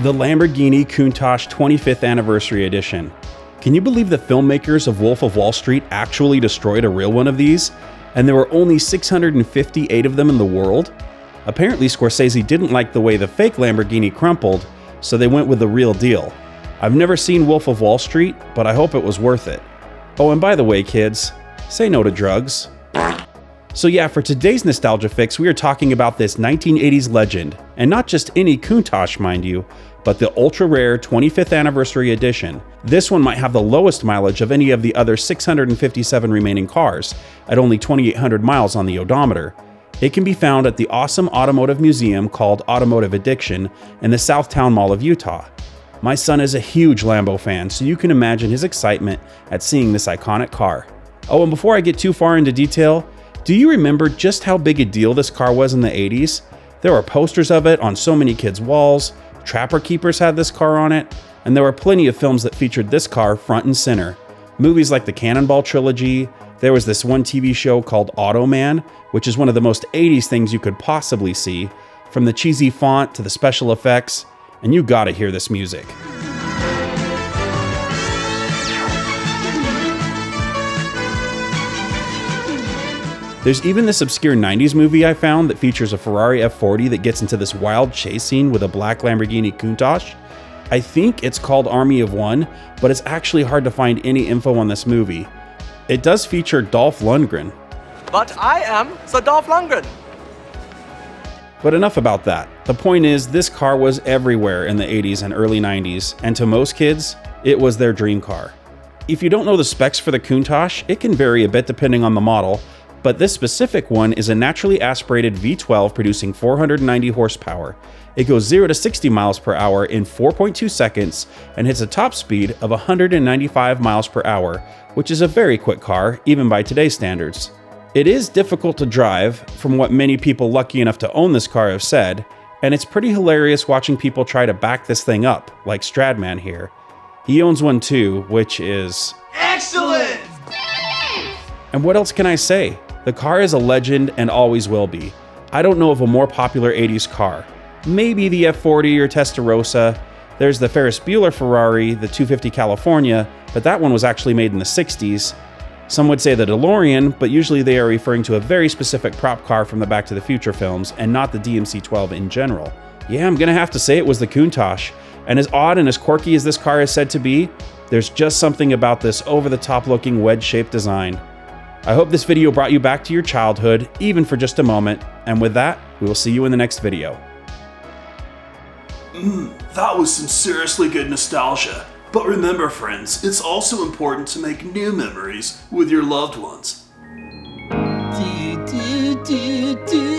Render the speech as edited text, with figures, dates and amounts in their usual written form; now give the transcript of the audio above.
The Lamborghini Countach 25th Anniversary Edition. Can you believe the filmmakers of Wolf of Wall Street actually destroyed a real one of these? And there were only 658 of them in the world? Apparently Scorsese didn't like the way the fake Lamborghini crumpled, so they went with the real deal. I've never seen Wolf of Wall Street, but I hope it was worth it. Oh, and by the way, kids, say no to drugs. So yeah, for today's Nostalgia Fix, we are talking about this 1980s legend, and not just any Countach, mind you, but the ultra-rare 25th Anniversary Edition. This one might have the lowest mileage of any of the other 657 remaining cars, at only 2,800 miles on the odometer. It can be found at the awesome automotive museum called Automotive Addiction in the Southtown Mall of Utah. My son is a huge Lambo fan, so you can imagine his excitement at seeing this iconic car. Oh, and before I get too far into detail, do you remember just how big a deal this car was in the 80s? There were posters of it on so many kids' walls, Trapper Keepers had this car on it, and there were plenty of films that featured this car front and center. Movies like the Cannonball trilogy, there was this one TV show called Automan, which is one of the most 80s things you could possibly see, from the cheesy font to the special effects, and you gotta hear this music. There's even this obscure 90s movie I found that features a Ferrari F40 that gets into this wild chase scene with a black Lamborghini Countach. I think it's called Army of One, but it's actually hard to find any info on this movie. It does feature Dolph Lundgren. But I am Sir Dolph Lundgren. But enough about that. The point is, this car was everywhere in the 80s and early 90s, and to most kids, it was their dream car. If you don't know the specs for the Countach, it can vary a bit depending on the model, but this specific one is a naturally aspirated V12 producing 490 horsepower. It goes 0 to 60 miles per hour in 4.2 seconds and hits a top speed of 195 miles per hour, which is a very quick car, even by today's standards. It is difficult to drive, from what many people lucky enough to own this car have said, and it's pretty hilarious watching people try to back this thing up, like Stradman here. He owns one too, which is Excellent! And what else can I say? The car is a legend and always will be. I don't know of a more popular 80s car. Maybe the F40 or Testarossa. There's the Ferris Bueller Ferrari, the 250 California, but that one was actually made in the 60s. Some would say the DeLorean, but usually they are referring to a very specific prop car from the Back to the Future films and not the DMC-12 in general. Yeah, I'm gonna have to say it was the Countach. And as odd and as quirky as this car is said to be, there's just something about this over-the-top looking wedge-shaped design. I hope this video brought you back to your childhood, even for just a moment, and with that, we will see you in the next video. That was some seriously good nostalgia. But remember, friends, it's also important to make new memories with your loved ones. Do, do, do, do.